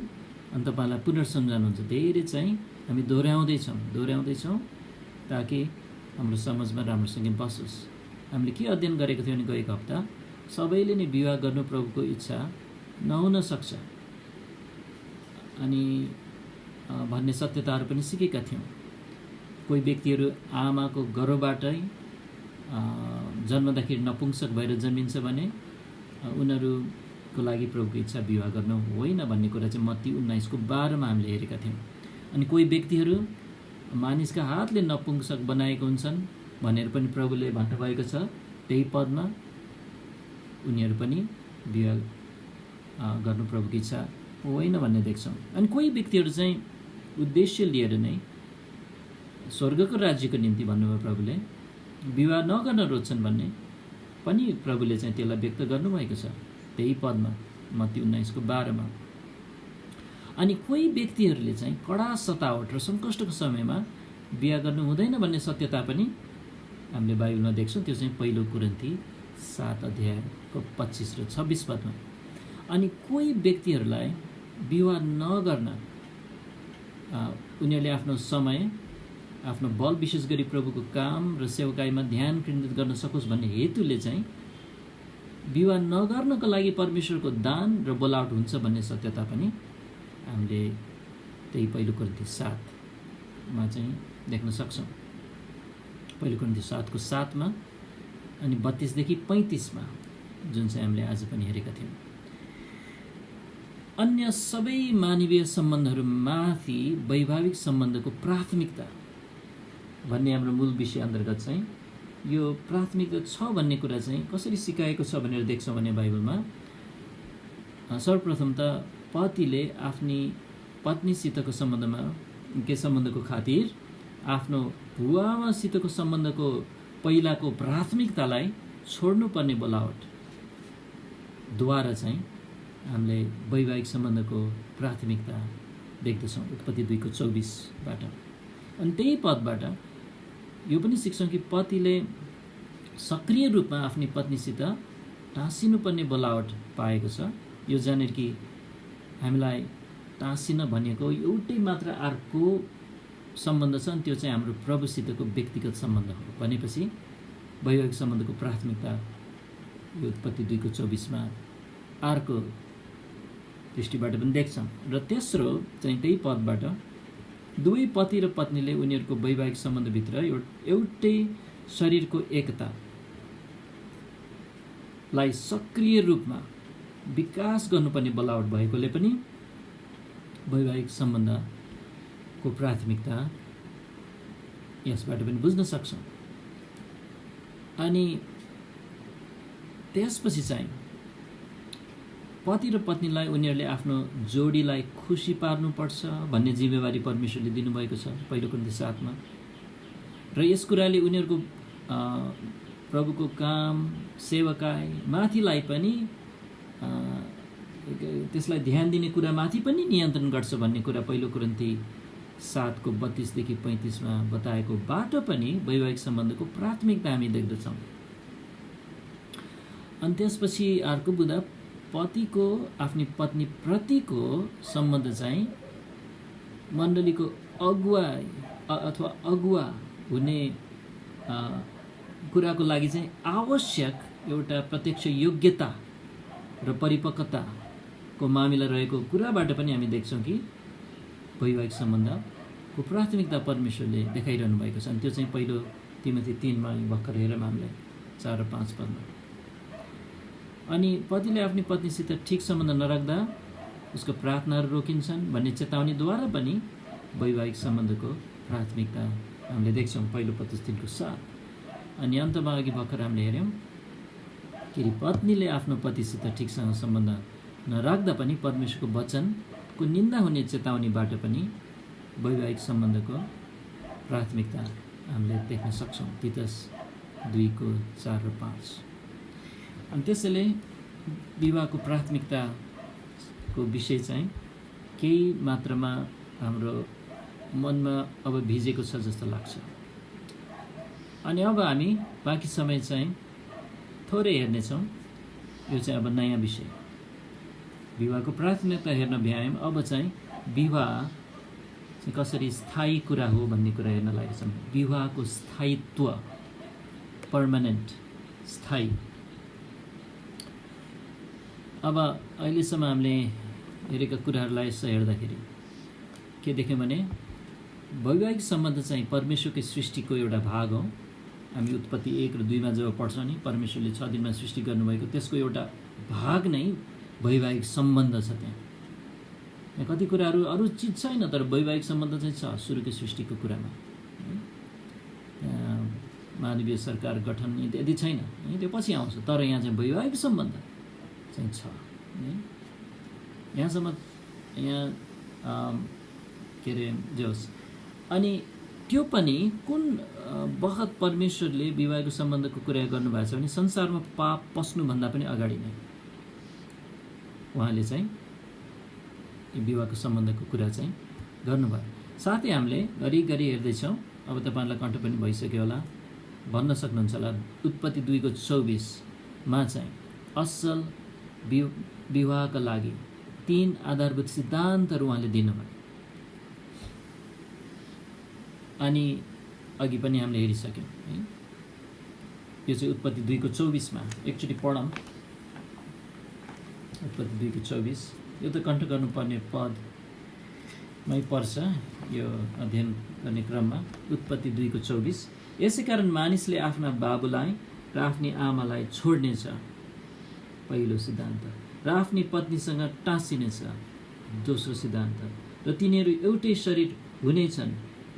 अनि तपाईँलाई पुनर्सम्झाउनुहुन्छ। धेरै चाहिँ हामी दोहोऱ्याउँदैछौँ ताकि हाम्रो समाजमा राम्रोसँग बसोस्। हामीले के अध्ययन गरेको थियौँ भने गएको हप्ता सबैले नै विवाह गर्नु प्रभुको इच्छा नहुन सक्छ अनि भन्ने सत्यताहरू पनि सिकेका थियौँ। कोही व्यक्तिहरू आमाको गर्भबाटै जन्मदाखेरि नपुंसक भएर जन्मिन्छ भने उनीहरूको लागि प्रभुको इच्छा विवाह गर्नु होइन भन्ने कुरा चाहिँ मत्ती 19:12 हामीले हेरेका थियौँ। अनि कोही व्यक्तिहरू मानिसका हातले नपुंसक बनाएको हुन्छन् भनेर पनि प्रभुले भन्नुभएको छ। त्यही पदमा उनीहरू पनि विवाह गर्नु प्रभुको इच्छा होइन भन्ने देख्छौँ। अनि कोही व्यक्तिहरू चाहिँ उद्देश्य लिएर नै स्वर्गको राज्यको निम्ति भन्नुभयो प्रभुले विवाह नगर्न रोज्छन् भन्ने पनि प्रभुले चाहिँ त्यसलाई व्यक्त गर्नुभएको छ। त्यही पदमा मत्ती 19:12 अनि कोही व्यक्तिहरूले चाहिँ कडा सतावट र सङ्कष्टको समयमा बिहा गर्नु हुँदैन भन्ने सत्यता पनि हामीले बाइबलमा देख्छौँ। त्यो चाहिँ 1 कोरिन्थी 7 अध्यायको 25 र 26 पदमा। अनि कोही व्यक्तिहरूलाई विवाह नगर्न उनीहरूले आफ्नो समय, आफ्नो बल विशेष गरी प्रभुको काम र सेवकाईमा ध्यान केन्द्रित गर्न सकोस् भन्ने हेतुले चाहिँ विवाह नगर्नको लागि परमेश्वरको दान र बोलावट हुन्छ भन्ने सत्यता पनि हामीले त्यही 1 कोरिन्थी 7 चाहिँ देख्न सक्छौँ। 1 कोरिन्थी 7 को 7 मा अनि 32 देखि 35 मा जुन चाहिँ हामीले आज पनि हेरेका थियौँ। अन्य सबै मानवीय सम्बन्धहरूमाथि वैवाहिक सम्बन्धको प्राथमिकता भन्ने हाम्रो मूल विषय अन्तर्गत चाहिँ यो प्राथमिकता छ भन्ने कुरा चाहिँ कसरी सिकाएको छ भनेर देख्छौँ भने बाइबलमा सर्वप्रथम त पतिले आफ्नी पत्नीसितको सम्बन्धको खातिर आफ्नो बुवामासितको सम्बन्धको पहिलाको प्राथमिकतालाई छोड्नुपर्ने बोलावट द्वारा चाहिँ हामीले वैवाहिक सम्बन्धको प्राथमिकता देख्दछौँ उत्पत्ति 2 को 24 बाट। अनि त्यही पदबाट यो पनि सिक्छौँ कि पतिले सक्रिय रूपमा आफ्नी पत्नीसित टाँसिनुपर्ने बोलावट पाएको छ। यो जानेर कि हामीलाई टाँसिन भनेको एउटै मात्र अर्को सम्बन्ध छ, अनि त्यो चाहिँ हाम्रो प्रभुसितको व्यक्तिगत सम्बन्ध हो भनेपछि वैवाहिक सम्बन्धको प्राथमिकता यो उत्पत्ति 2 को 24 मा अर्को दृष्टिबाट पनि देख्छौँ। र तेस्रो चाहिँ त्यही पदबाट दुवै पति र पत्नीले उनीहरूको वैवाहिक सम्बन्धभित्र एउटै शरीरको एकतालाई सक्रिय रूपमा विकास गर्नुपर्ने बोलावट भएकोले पनि वैवाहिक सम्बन्धको प्राथमिकता यसबाट पनि बुझ्न सक्छौँ। अनि त्यसपछि चाहिँ पति र पत्नीलाई उनीहरूले आफ्नो जोडीलाई खुसी पार्नुपर्छ भन्ने जिम्मेवारी परमेश्वरले दिनुभएको छ 1 कोरिन्थी 7 मा। र यस कुराले उनीहरूको प्रभुको काम सेवकाई माथिलाई पनि त्यसलाई ध्यान दिने कुरामाथि पनि नियन्त्रण गर्छ भन्ने कुरा 1 कोरिन्थी 7 को 32 देखि 35 मा बताएको बाट पनि वैवाहिक सम्बन्धको प्राथमिकता हामी देख्दछौँ। अनि त्यसपछि अर्को बुँदा पतिको आफ्नी पत्नी प्रतिको सम्बन्ध चाहिँ मण्डलीको अगुवाई अथवा अगुवा हुने कुराको लागि चाहिँ आवश्यक एउटा प्रत्यक्ष योग्यता र परिपक्वताको मामिला रहेको कुराबाट पनि हामी देख्छौँ कि वैवाहिक सम्बन्धको प्राथमिकता परमेश्वरले देखाइरहनु भएको छ। अनि त्यो चाहिँ 1 तिमोथी 3 मा भर्खर हेरौँ हामीले 4 र 5 पदमा। अनि पतिले आफ्नी पत्नीसित ठिक सम्बन्ध नराख्दा उसको प्रार्थनाहरू रोकिन्छन् भन्ने चेतावनीद्वारा पनि वैवाहिक सम्बन्धको प्राथमिकता हामीले देख्छौँ 1 पत्रुस 3 को 7। अनि अन्तमा अघि भर्खर हामीले हेऱ्यौँ कि पत्नीले आफ्नो पतिसित ठिकसँग सम्बन्ध नराख्दा पनि परमेश्वरको वचनको निन्दा हुने चेतावनीबाट पनि वैवाहिक सम्बन्धको प्राथमिकता हामीले देख्न सक्छौँ तीतस 2 को 4 र 5। अनि त्यसैले विवाहको प्राथमिकताको विषय चाहिँ केही मात्रामा हाम्रो मनमा अब भिजेको छ जस्तो लाग्छ। अनि अब हामी बाँकी समय चाहिँ थोरै हेर्नेछौँ। यो चाहिँ अब नयाँ विषय विवाहको प्राथमिकता हेर्न भ्यायौँ। अब चाहिँ विवाह चाहिँ कसरी स्थायी कुरा हो भन्ने कुरा हेर्न लागेको छौँ। विवाहको स्थायित्व पर्मानेन्ट स्थायी। अब अहिलेसम्म हामीले हेरेका कुराहरूलाई यसो हेर्दाखेरि के देख्यौँ भने वैवाहिक सम्बन्ध चाहिँ परमेश्वरकै सृष्टिको एउटा भाग हो। हामी उत्पत्ति 1 र 2 मा जब पढ्छौँ नि परमेश्वरले 6 दिनमा सृष्टि गर्नुभएको त्यसको एउटा भाग नै वैवाहिक सम्बन्ध छ। त्यहाँ कति कुराहरू अरू चिज छैन तर वैवाहिक सम्बन्ध चाहिँ छ सुरुको सृष्टिको कुरामा। मानवीय सरकार गठन इत्यादि छैन, त्यो पछि आउँछ। तर यहाँ चाहिँ वैवाहिक सम्बन्ध चाहिँ छ। यहाँसम्म यहाँ के अरे जोस्। अनि त्यो पनि कुन बखत परमेश्वरले विवाहको सम्बन्धको कुरा गर्नुभएको छ भने संसारमा पाप पस्नुभन्दा पनि अगाडि नै उहाँले चाहिँ विवाहको सम्बन्धको कुरा चाहिँ गर्नुभयो। साथै हामीले घरिघरि हेर्दैछौँ, अब तपाईँहरूलाई कन्ठ पनि भइसक्यो होला, भन्न सक्नुहुन्छ होला, उत्पत्ति 2:24मा चाहिँ असल विवाहका लागि 3 आधारभूत सिद्धान्तहरू उहाँले दिनुभयो। अनि अघि पनि हामीले हेरिसक्यौँ है। यो चाहिँ उत्पत्ति 2:24मा एकचोटि पढौँ। उत्पत्ति 2:24 यो त कन्ठ गर्नुपर्ने पदमै पर्छ यो अध्ययन गर्ने क्रममा। उत्पत्ति 2:24 यसै कारण मानिसले आफ्ना बाबुलाई र आफ्नी आमालाई छोड्नेछ, पहिलो सिद्धान्त, र आफ्नी पत्नीसँग टाँसिनेछ, दोस्रो सिद्धान्त, र तिनीहरू एउटै शरीर हुनेछन्,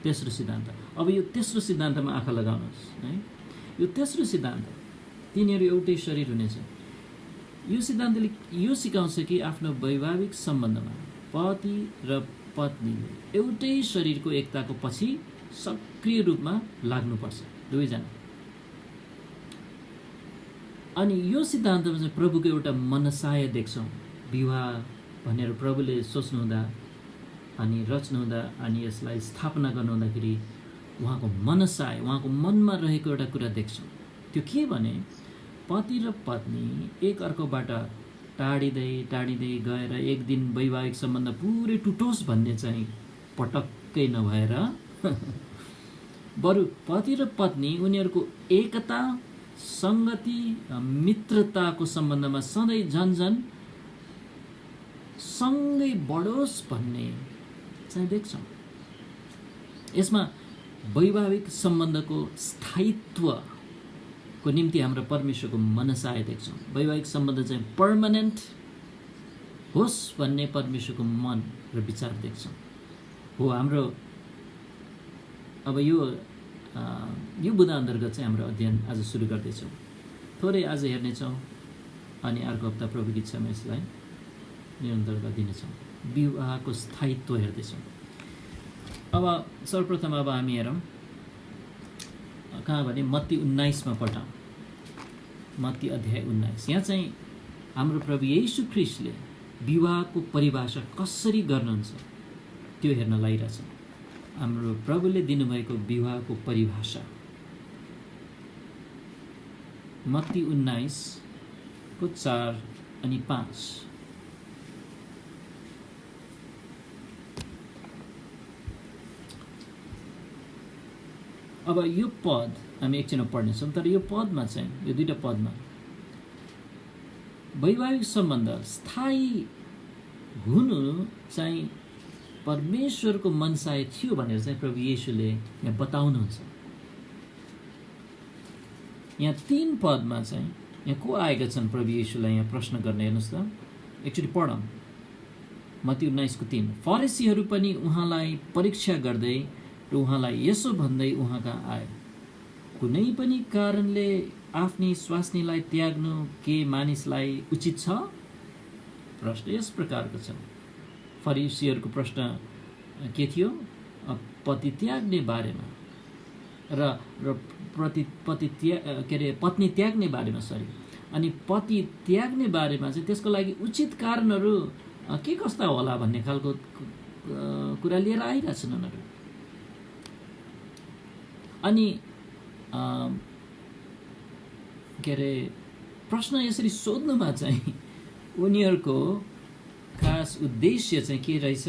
तेस्रो सिद्धान्त। अब यो तेस्रो सिद्धान्तमा आँखा लगाउनुहोस् है। यो तेस्रो सिद्धान्त, तिनीहरू एउटै शरीर हुनेछन्, यो सिद्धान्तले यो सिकाउँछ कि आफ्नो वैवाहिक सम्बन्धमा पति र पत्नीले एउटै शरीरको एकताको पछि सक्रिय रूपमा लाग्नुपर्छ, दुवैजना। अनि यो सिद्धान्तमा चाहिँ प्रभुको एउटा मनसाय देख्छौँ। विवाह भनेर प्रभुले सोच्नुहुँदा अनि रच्नुहुँदा अनि यसलाई स्थापना गर्नुहुँदाखेरि उहाँको मनसाय, उहाँको मनमा रहेको एउटा कुरा देख्छौँ। त्यो के भने पति र पत्नी एक अर्कोबाट टाढिँदै टाढिँदै गएर एक दिन वैवाहिक सम्बन्ध पुरै टुटोस् भन्ने चाहिँ पटक्कै नभएर बरु पति र पत्नी उनीहरूको एकता, सङ्गति, मित्रताको सम्बन्धमा सधैँ झन्झन सँगै बढोस् भन्ने चाहिँ देख्छौँ। यसमा वैवाहिक सम्बन्धको स्थायित्वको निम्ति हाम्रो परमेश्वरको मनसाय देख्छौँ। वैवाहिक सम्बन्ध चाहिँ पर्मानेन्ट होस् भन्ने परमेश्वरको मन र विचार देख्छौँ। हो हाम्रो अब यो बुँदा अन्तर्गत चाहिँ हाम्रो अध्ययन आज सुरु गर्दैछौँ। थोरै आज हेर्नेछौँ अनि अर्को हप्ता प्रभुको इच्छामा यसलाई निरन्तरता दिनेछौँ। विवाहको स्थायित्व हेर्दैछौँ। अब सर्वप्रथम अब हामी हेरौँ कहाँ भने मत्ती 19मा पढौँ। मत्ती अध्याय 19। यहाँ चाहिँ हाम्रो प्रभु येशू ख्रीष्टले विवाहको परिभाषा कसरी गर्नुहुन्छ त्यो हेर्न लागिरहेछ। हाम्रो प्रभुले दिनुभएको विवाहको परिभाषा मत्ती 19:4 अनि 5। अब यो पद हामी एकछिनमा पढ्नेछौँ, तर यो पदमा चाहिँ यो दुईटा पदमा वैवाहिक सम्बन्ध स्थायी हुनु चाहिँ परमेश्वरको मनसाय थियो भनेर चाहिँ प्रभु येशूले यहाँ बताउनुहुन्छ। यहाँ 3 पदमा चाहिँ यहाँ को आएका छन् प्रभु येशूलाई यहाँ प्रश्न गर्ने, हेर्नुहोस् त एकचोटि पढौँ। मत्ती 19:3 फरिसीहरू पनि उहाँलाई परीक्षा गर्दै र उहाँलाई यसो भन्दै उहाँ कहाँ आए, कुनै पनि कारणले आफ्नी स्वास्नीलाई त्याग्नु के मानिसलाई उचित छ? प्रश्न यस प्रकारको छ। फरिसीहरूको प्रश्न के थियो? पति त्याग्ने बारेमा र पत्नी त्याग्ने बारेमा अनि पति त्याग्ने बारेमा चाहिँ त्यसको लागि उचित कारणहरू के कस्ता होला भन्ने खालको कुरा लिएर आइरहेछन् उनीहरू। अनि प्रश्न यसरी सोध्नुमा चाहिँ उनीहरूको खास उद्देश्य चाहिँ के रहेछ?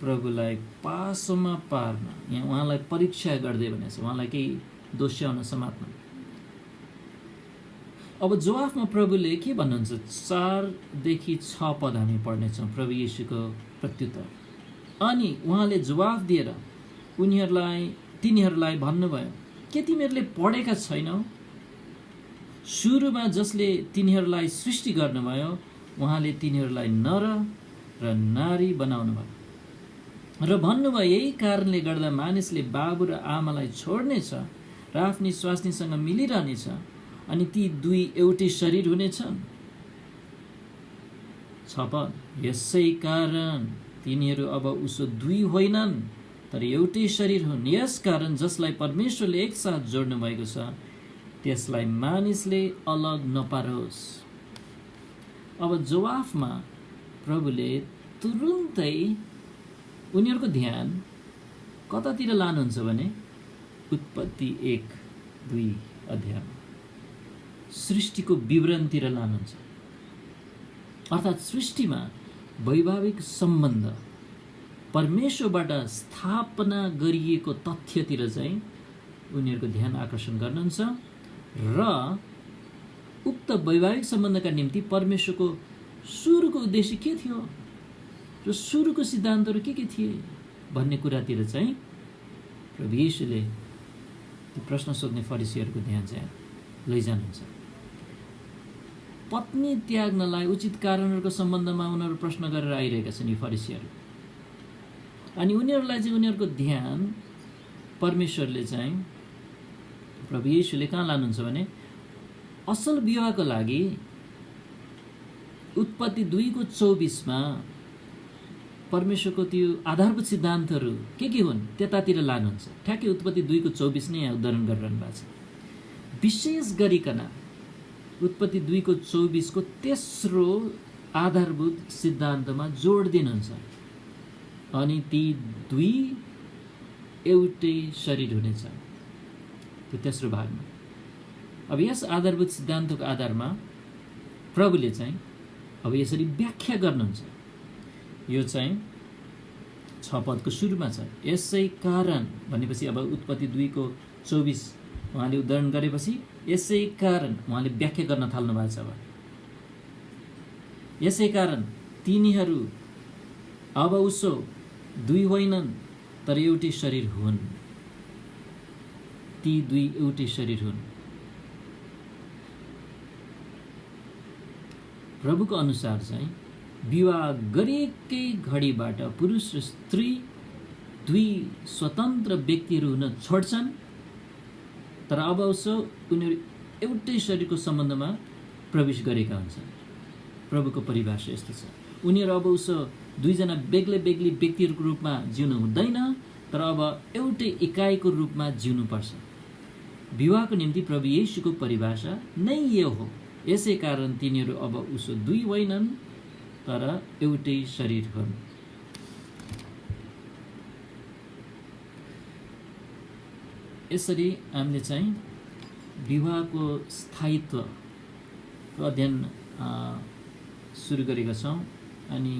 प्रभुलाई पासोमा पार्न, यहाँ उहाँलाई परीक्षा गर्दै भनेछ, उहाँलाई केही दोष्याउन समात्न। अब जवाफमा प्रभुले के भन्नुहुन्छ? 4देखि 6 पद हामी पढ्नेछौँ प्रभु येशूको प्रत्युत्तर। अनि उहाँले जवाफ दिएर तिनीहरूलाई भन्नुभयो, के तिमीहरूले पढेका छैनौ? सुरुमा जसले तिनीहरूलाई सृष्टि गर्नुभयो उहाँले तिनीहरूलाई नर र नारी बनाउनुभयो र भन्नुभयो, यही कारणले गर्दा मानिसले बाबु र आमालाई छोड्नेछ र आफ्नी स्वास्नीसँग मिलिरहनेछ अनि ती दुई एउटै शरीर हुनेछन्। 6 पद यसै कारण तिनीहरू अब उसो दुई होइनन् तर एउटै शरीर हुन्। यस कारण जसलाई परमेश्वरले एकसाथ जोड्नु भएको छ त्यसलाई मानिसले अलग नपारोस्। अब जवाफमा प्रभुले तुरुन्तै उनीहरूको ध्यान कतातिर लानुहुन्छ भने उत्पत्ति 1-2 अध्यायमा सृष्टिको विवरणतिर लानुहुन्छ। अर्थात् सृष्टिमा वैभाविक सम्बन्ध परमेश्वरबाट स्थापना गरिएको तथ्यतिर चाहिँ उनीहरूको ध्यान आकर्षण गर्नुहुन्छ र उक्त वैवाहिक सम्बन्धका निम्ति परमेश्वरको सुरुको उद्देश्य के थियो र सुरुको सिद्धान्तहरू के थिए भन्ने कुरातिर चाहिँ प्रभु येशूले त्यो प्रश्न सोध्ने फरिसीहरूको ध्यान चाहिँ लैजानुहुन्छ। पत्नी त्याग्नलाई उचित कारणहरूको सम्बन्धमा उनीहरू प्रश्न गरेर आइरहेका छन् यी फरिसीहरू। अनि उनीहरूलाई चाहिँ उनीहरूको ध्यान परमेश्वरले चाहिँ प्रभु येशूले कहाँ लानुहुन्छ भने असल विवाहको लागि उत्पत्ति 2:24मा परमेश्वरको त्यो आधारभूत सिद्धान्तहरू के हुन् त्यतातिर लानुहुन्छ। ठ्याक्कै उत्पत्ति 2:24 नै यहाँ उदाहरण गरिरहनु भएको छ। विशेष गरिकन उत्पत्ति 2:24 को तेस्रो आधारभूत सिद्धान्तमा जोड दिनुहुन्छ। अनि ती दुई एउटै शरीर हुनेछ त्यो तेस्रो भागमा। अब यस आधारभूत सिद्धान्तको आधारमा प्रभुले चाहिँ अब यसरी व्याख्या गर्नुहुन्छ। यो चाहिँ 6 पदको सुरुमा छ। यसै कारण भनेपछि अब उत्पत्ति 2:24 उहाँले उदाहरण गरेपछि यसै कारण उहाँले व्याख्या गर्न थाल्नु भएको छ। अब यसै कारण तिनीहरू अब उसो दुई होइनन् तर एउटै शरीर हुन्। ती दुई एउटै शरीर हुन्। प्रभुको अनुसार चाहिँ विवाह गरेकै घडीबाट पुरुष र स्त्री दुई स्वतन्त्र व्यक्तिहरू हुन छोड्छन् तर अब उसो उनीहरू एउटै शरीरको सम्बन्धमा प्रवेश गरेका हुन्छन्। प्रभुको परिभाषा यस्तो छ। उनीहरू अब उसो दुईजना बेग्लै बेग्ली व्यक्तिहरूको रूपमा जिउनु हुँदैन तर अब एउटै इकाइको रूपमा जिउनुपर्छ। विवाहको निम्ति प्रभु येशूको परिभाषा नै यो हो। यसै कारण तिनीहरू अब उसो दुई होइनन् तर एउटै शरीर हुन्। यसरी हामीले चाहिँ विवाहको स्थायित्वको अध्ययन सुरु गरेका छौँ। अनि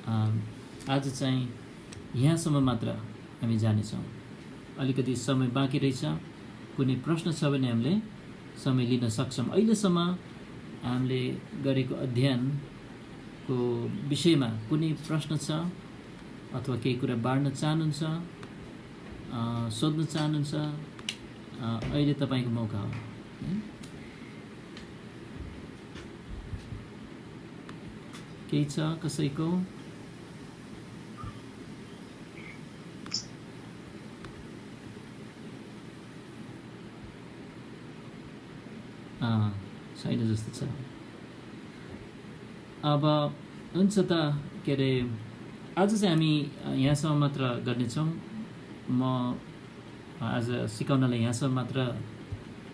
आज चाहिँ यहाँसम्म मात्र हामी जानेछौँ। अलिकति समय बाँकी रहेछ। कुनै प्रश्न छ भने हामीले समय लिन सक्छौँ। अहिलेसम्म हामीले गरेको अध्ययनको विषयमा कुनै प्रश्न छ अथवा केही कुरा बाँड्न चाहनुहुन्छ, सोध्न चाहनुहुन्छ, अहिले तपाईँको मौका हो। केही छ कसैको? छैन जस्तो छ। अब हुन्छ त के अरे आज चाहिँ हामी यहाँसम्म मात्र गर्नेछौँ। म आज सिकाउनलाई यहाँसम्म मात्र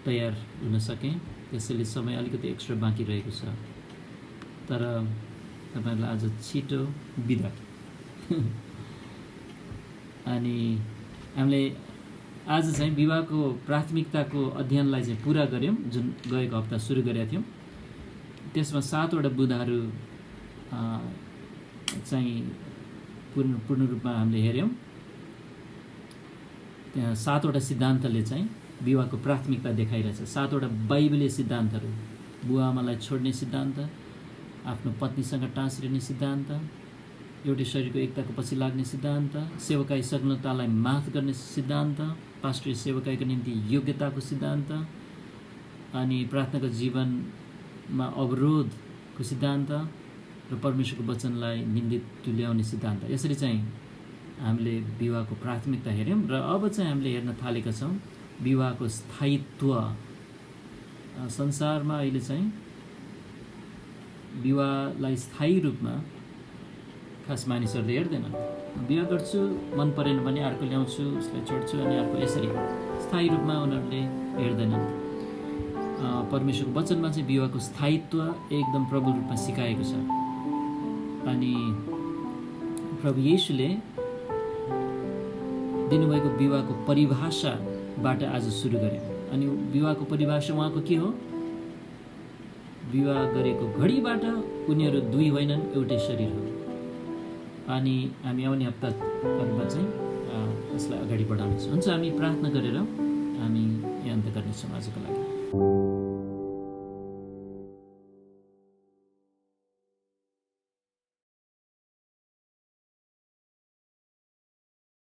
तयार हुन सकेँ। त्यसैले समय अलिकति एक्स्ट्रा बाँकी रहेको छ। तर तपाईँहरूलाई आज छिटो बिदा। अनि हामीले आज चाहिँ विवाहको प्राथमिकताको अध्ययनलाई चाहिँ पुरा गऱ्यौँ, जुन गएको हप्ता सुरु गरेका थियौँ। त्यसमा 7 वटा बुँदाहरू चाहिँ पूर्ण रूपमा हामीले हेऱ्यौँ। त्यहाँ 7 वटा सिद्धान्तले चाहिँ विवाहको प्राथमिकता देखाइरहेछ। 7 वटा बाइबलीय सिद्धान्तहरू: बुवा आमालाई छोड्ने सिद्धान्त, आफ्नो पत्नीसँग टाँसिने सिद्धान्त, एउटै शरीरको एकताको पछि लाग्ने सिद्धान्त, सेवकाई सग्नतालाई माफ गर्ने सिद्धान्त, पास्टरीय सेवकाईको निम्ति योग्यताको सिद्धान्त, अनि प्रार्थनाको जीवनमा अवरोधको सिद्धान्त र परमेश्वरको वचनलाई निन्दित तुल्याउने सिद्धान्त। यसरी चाहिँ हामीले विवाहको प्राथमिकता हेऱ्यौँ। र अब चाहिँ हामीले हेर्न थालेका छौँ विवाहको स्थायित्व। संसारमा अहिले चाहिँ विवाहलाई स्थायी रूपमा खास मानिसहरूले हेर्दैनन्। बिहा गर्छु, मन परेन भने अर्को ल्याउँछु, उसलाई छोड्छु, अनि अर्को, यसरी स्थायी रूपमा उनीहरूले हेर्दैनन्। परमेश्वरको वचनमा चाहिँ विवाहको स्थायित्व एकदम प्रबल रूपमा सिकाएको छ। अनि प्रभु येशूले दिनुभएको विवाहको परिभाषाबाट आज सुरु गर्यौँ। अनि विवाहको परिभाषा उहाँको के हो? विवाह गरेको घडीबाट उनीहरू दुई होइनन्, एउटै शरीर हो। अनि हामी आउने हप्ताहरूमा चाहिँ यसलाई अगाडि बढाउनेछौँ। हुन्छ, हामी प्रार्थना गरेर हामी यहाँ अन्त गर्नेछौँ आजको लागि।